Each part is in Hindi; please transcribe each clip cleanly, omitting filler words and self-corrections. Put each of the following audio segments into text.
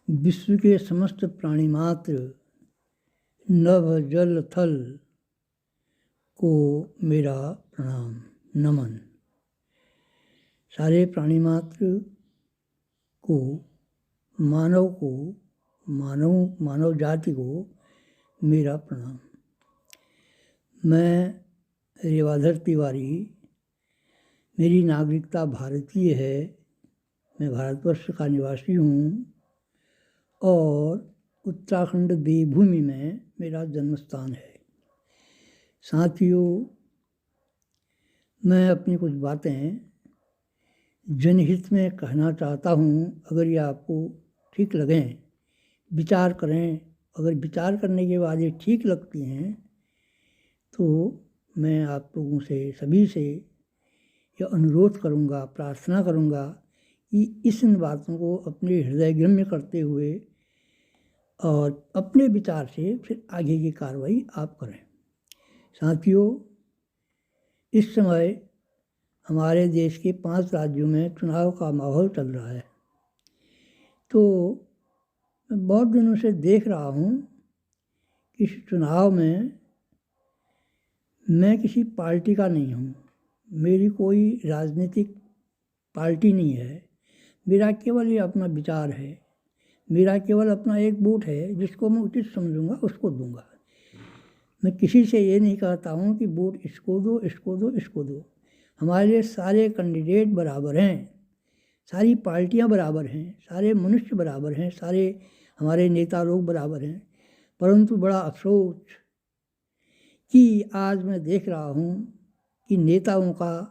विश्व के समस्त प्राणी मात्र नभ जल थल को मेरा प्रणाम नमन। सारे प्राणी मात्र को, मानव जाति को मेरा प्रणाम। मैं रेवाधर तिवारी, मेरी नागरिकता भारतीय है, मैं भारतवर्ष का निवासी हूँ और उत्तराखंड देवभूमि में मेरा जन्म स्थान है। साथियों, मैं अपनी कुछ बातें जनहित में कहना चाहता हूँ। अगर ये आपको ठीक लगें, विचार करें। अगर विचार करने के बाद ये ठीक लगती हैं तो मैं आप लोगों से, सभी से यह अनुरोध करूँगा, प्रार्थना करूँगा कि इन बातों को अपने हृदयगम्य करते हुए और अपने विचार से फिर आगे की कार्रवाई आप करें। साथियों, इस समय हमारे देश के 5 राज्यों में चुनाव का माहौल चल रहा है। तो मैं बहुत दिनों से देख रहा हूँ कि इस चुनाव में मैं किसी पार्टी का नहीं हूँ, मेरी कोई राजनीतिक पार्टी नहीं है। मेरा केवल ये अपना विचार है, मेरा केवल अपना एक वोट है, जिसको मैं उचित समझूंगा उसको दूंगा। मैं किसी से ये नहीं कहता हूँ कि वोट इसको दो, इसको दो, इसको दो। हमारे लिए सारे कैंडिडेट बराबर हैं, सारी पार्टियाँ बराबर हैं, सारे मनुष्य बराबर हैं, सारे हमारे नेता लोग बराबर हैं। परंतु बड़ा अफसोस कि आज मैं देख रहा हूँ कि नेताओं का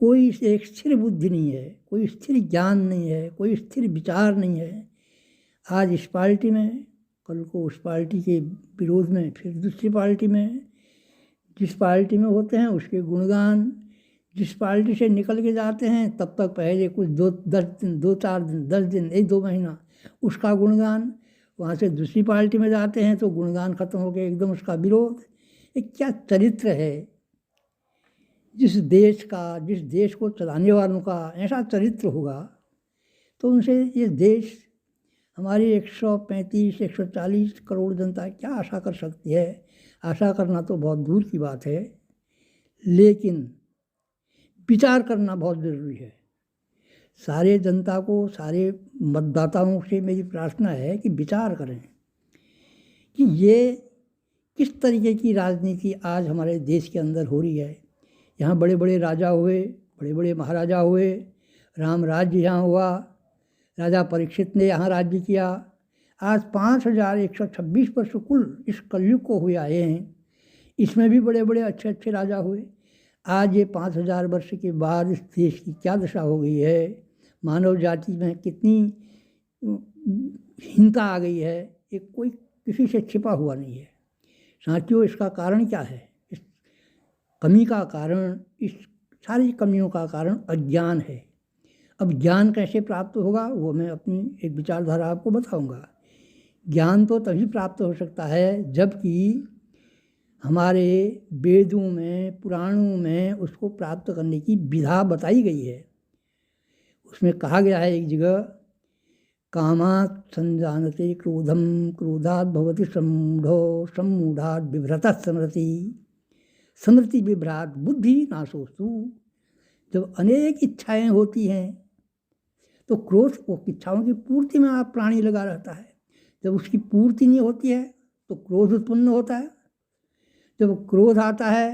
कोई एक स्थिर बुद्धि नहीं है, कोई स्थिर ज्ञान नहीं है, कोई स्थिर विचार नहीं है। आज इस पार्टी में, कल को उस पार्टी के विरोध में, फिर दूसरी पार्टी में। जिस पार्टी में होते हैं उसके गुणगान, जिस पार्टी से निकल के जाते हैं तब तक पहले कुछ 2-4 दिन, 10 दिन, 1-2 महीना उसका गुणगान, वहाँ से दूसरी पार्टी में जाते हैं तो गुणगान खत्म हो गया, एकदम उसका विरोध। ये क्या चरित्र है जिस देश का, जिस देश को चलाने वालों का ऐसा चरित्र होगा तो उनसे ये देश, हमारी 135-140 करोड़ जनता क्या आशा कर सकती है। आशा करना तो बहुत दूर की बात है, लेकिन विचार करना बहुत ज़रूरी है। सारे जनता को, सारे मतदाताओं से मेरी प्रार्थना है कि विचार करें कि ये किस तरीके की राजनीति आज हमारे देश के अंदर हो रही है। यहाँ बड़े बड़े राजा हुए, बड़े बड़े महाराजा हुए, राम राज्य यहाँ हुआ, राजा परीक्षित ने यहाँ राज्य किया। आज 5126 वर्ष कुल इस कलयुग को हुए आए हैं, इसमें भी बड़े बड़े अच्छे अच्छे राजा हुए। आज ये 5000 वर्ष के बाद इस देश की क्या दशा हो गई है, मानव जाति में कितनी हीनता आ गई है, ये कोई किसी से छिपा हुआ नहीं है। साथियों, इसका कारण क्या है? इस कमी का कारण, इस सारी कमियों का कारण अज्ञान है। अब ज्ञान कैसे प्राप्त होगा वो मैं अपनी एक विचारधारा आपको बताऊंगा। ज्ञान तो तभी प्राप्त हो सकता है जबकि हमारे वेदों में, पुराणों में उसको प्राप्त करने की विधा बताई गई है। उसमें कहा गया है एक जगह, कामात् संजानते क्रोधम, क्रोधात् भवति सम्मूढ़ो, सम्मूढ़ात् बिभ्रतः स्मृति, स्मृति बिभ्राट बुद्धि नाशोस्तु। जब अनेक इच्छाएं होती हैं तो क्रोध, वो इच्छाओं की पूर्ति में आप प्राणी लगा रहता है। जब उसकी पूर्ति नहीं होती है तो क्रोध उत्पन्न होता है। जब क्रोध आता है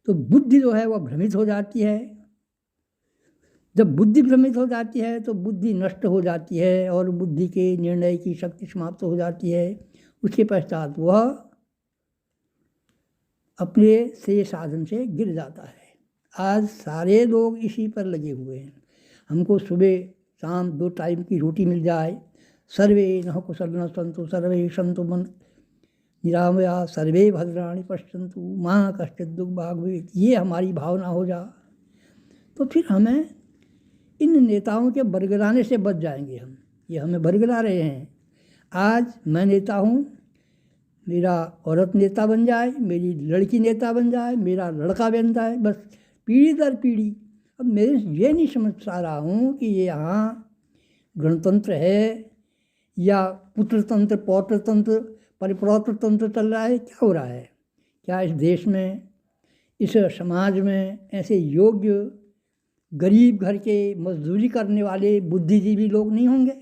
तो बुद्धि जो है वह भ्रमित हो जाती है। जब बुद्धि भ्रमित हो जाती है तो बुद्धि नष्ट हो जाती है और बुद्धि के निर्णय की शक्ति समाप्त हो जाती है। उसके पश्चात वह अपने से साधन से गिर जाता है। आज सारे लोग इसी पर लगे हुए हैं। हमको सुबह शाम 2 टाइम की रोटी मिल जाए, सर्वे नः कुशलिनः सन्तु सर्वे सन्तु निरामया सर्वे भद्राणि पश्यन्तु मां कश्चित् दुर्भाग् भवेत्, ये हमारी भावना हो जा तो फिर हमें इन नेताओं के बरगलाने से बच जाएंगे। हम, ये हमें बरगला रहे हैं। आज मैं नेता हूँ, मेरा औरत नेता बन जाए, मेरी लड़की नेता बन जाए, मेरा लड़का बन जाए, बस पीढ़ी दर पीढ़ी। अब मेरे ये नहीं समझ पा रहा हूँ कि ये यहाँ गणतंत्र है या पुत्र तंत्र, पौत्र तंत्र, परिपौत्र तंत्र चल रहा है, क्या हो रहा है? क्या इस देश में, इस समाज में ऐसे योग्य गरीब घर के मजदूरी करने वाले बुद्धिजीवी लोग नहीं होंगे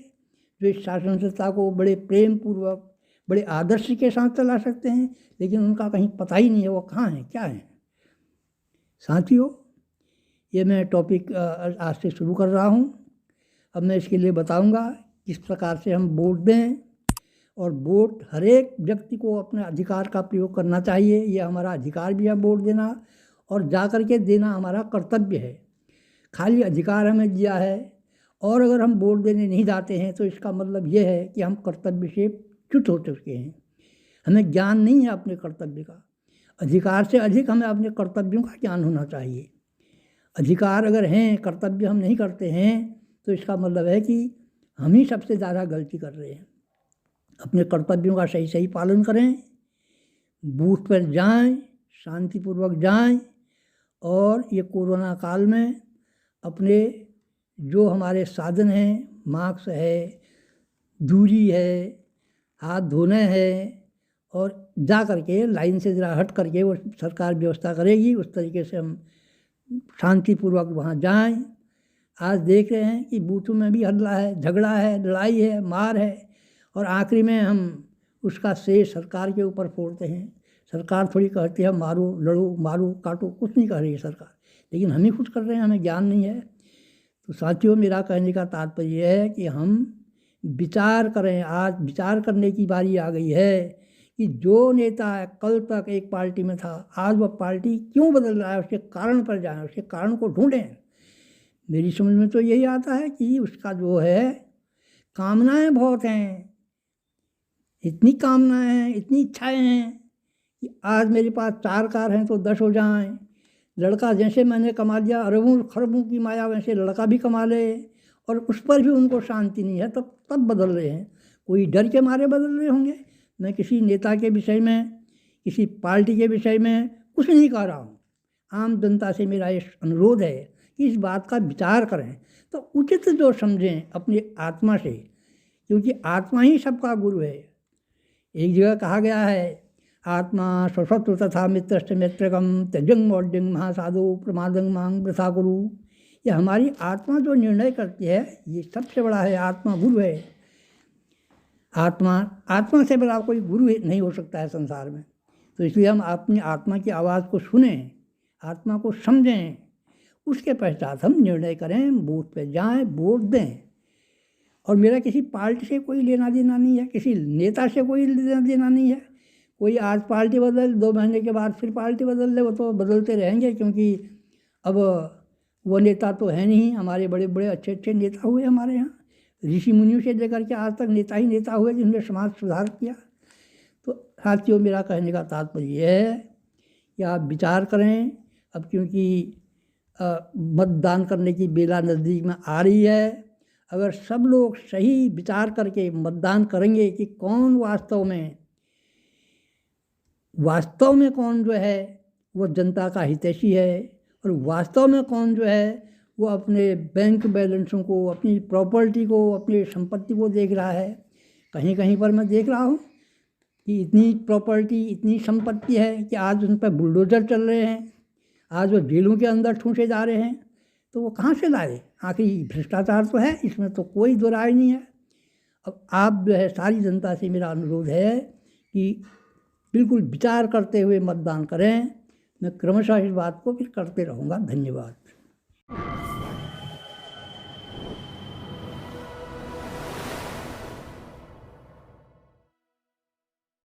जो इस शासन सत्ता को बड़े प्रेम पूर्वक, बड़े आदर्श के साथ चला सकते हैं? लेकिन उनका कहीं पता ही नहीं है वो कहाँ हैं, क्या हैं। साथियों, ये मैं टॉपिक आज से शुरू कर रहा हूँ। अब मैं इसके लिए बताऊँगा किस प्रकार से हम वोट दें, और वोट हर एक व्यक्ति को अपने अधिकार का प्रयोग करना चाहिए। ये हमारा अधिकार भी है वोट देना, और जा कर के देना हमारा कर्तव्य है। खाली अधिकार हमें दिया है और अगर हम वोट देने नहीं जाते हैं तो इसका मतलब ये है कि हम कर्तव्य से च्युत हो चुके हैं। हमें ज्ञान नहीं है अपने कर्तव्य का। अधिकार से अधिक हमें अपने कर्तव्यों का ज्ञान होना चाहिए। अधिकार अगर हैं, कर्तव्य हम नहीं करते हैं, तो इसका मतलब है कि हम ही सबसे ज़्यादा गलती कर रहे हैं। अपने कर्तव्यों का सही सही पालन करें, बूथ पर जाएं, शांतिपूर्वक जाएं, और ये कोरोना काल में अपने जो हमारे साधन हैं, मास्क है, दूरी है, हाथ धोने हैं, और जा करके लाइन से ज़रा हट करके वो सरकार व्यवस्था करेगी, उस तरीके से हम शांतिपूर्वक वहाँ जाएं। आज देख रहे हैं कि बूथों में भी हल्ला है, झगड़ा है, लड़ाई है, मार है, और आखिरी में हम उसका श्रेय सरकार के ऊपर फोड़ते हैं। सरकार थोड़ी कहती है मारो, लड़ो, मारो, काटो, कुछ नहीं कर रही है सरकार, लेकिन हम ही कुछ कर रहे हैं, हमें ज्ञान नहीं है। तो साथियों, मेरा कहने का तात्पर्य यह है कि हम विचार करें। आज विचार करने की बारी आ गई है कि जो नेता कल तक एक पार्टी में था, आज वह पार्टी क्यों बदल रहा है, उसके कारण पर जाएं, उसके कारण को ढूंढें। मेरी समझ में तो यही आता है कि उसका जो है कामनाएं बहुत हैं, इतनी कामनाएं हैं, इतनी इच्छाएं हैं कि आज मेरे पास 4 कार हैं तो 10 हो जाएं। लड़का जैसे मैंने कमा लिया अरबों खरबों की माया, वैसे लड़का भी कमा ले, और उस पर भी उनको शांति नहीं है, तब बदल रहे हैं। कोई डर के मारे बदल रहे होंगे। मैं किसी नेता के विषय में, किसी पार्टी के विषय में कुछ नहीं कह रहा हूँ। आम जनता से मेरा ये अनुरोध है कि इस बात का विचार करें, तो उचित जो समझें अपनी आत्मा से, क्योंकि आत्मा ही सबका गुरु है। एक जगह कहा गया है, आत्मा स्वशत्रु तथा मित्रश्च मित्रकम त्यजंग मौड्यंग महासाधु प्रमादंग मांग वृथा गुरु। ये हमारी आत्मा जो निर्णय करती है, ये सबसे बड़ा है, आत्मा गुरु है। आत्मा से बड़ा कोई गुरु नहीं हो सकता है संसार में। तो इसलिए हम अपनी आत्मा की आवाज़ को सुनें, आत्मा को समझें, उसके पश्चात हम निर्णय करें, बूथ पे जाएं, वोट दें। और मेरा किसी पार्टी से कोई लेना देना नहीं है, किसी नेता से कोई लेना देना नहीं है। कोई आज पार्टी बदल, 2 महीने के बाद फिर पार्टी बदल ले, वो तो बदलते रहेंगे, क्योंकि अब वो नेता तो है नहीं। हमारे बड़े बड़े अच्छे अच्छे नेता हुए हमारे यहाँ, ऋषि मुनियों से लेकर के आज तक नेता ही नेता हुए जिन्होंने समाज सुधार किया। तो साथियों, मेरा कहने का तात्पर्य यह है कि आप विचार करें। अब क्योंकि मतदान करने की बेला नज़दीक में आ रही है, अगर सब लोग सही विचार करके मतदान करेंगे कि कौन वास्तव में कौन जो है वो जनता का हितैषी है, और वास्तव में कौन जो है वो अपने बैंक बैलेंसों को, अपनी प्रॉपर्टी को, अपनी संपत्ति को देख रहा है। कहीं कहीं पर मैं देख रहा हूँ कि इतनी प्रॉपर्टी, इतनी संपत्ति है कि आज उन पर बुलडोजर चल रहे हैं, आज वो जेलों के अंदर ठूंसे जा रहे हैं। तो वो कहाँ से लाए? आखिर भ्रष्टाचार तो है, इसमें तो कोई दो राय नहीं है। अब आप जो है, सारी जनता से मेरा अनुरोध है कि बिल्कुल विचार करते हुए मतदान करें। मैं क्रमशः इस बात को फिर करते रहूँगा। धन्यवाद।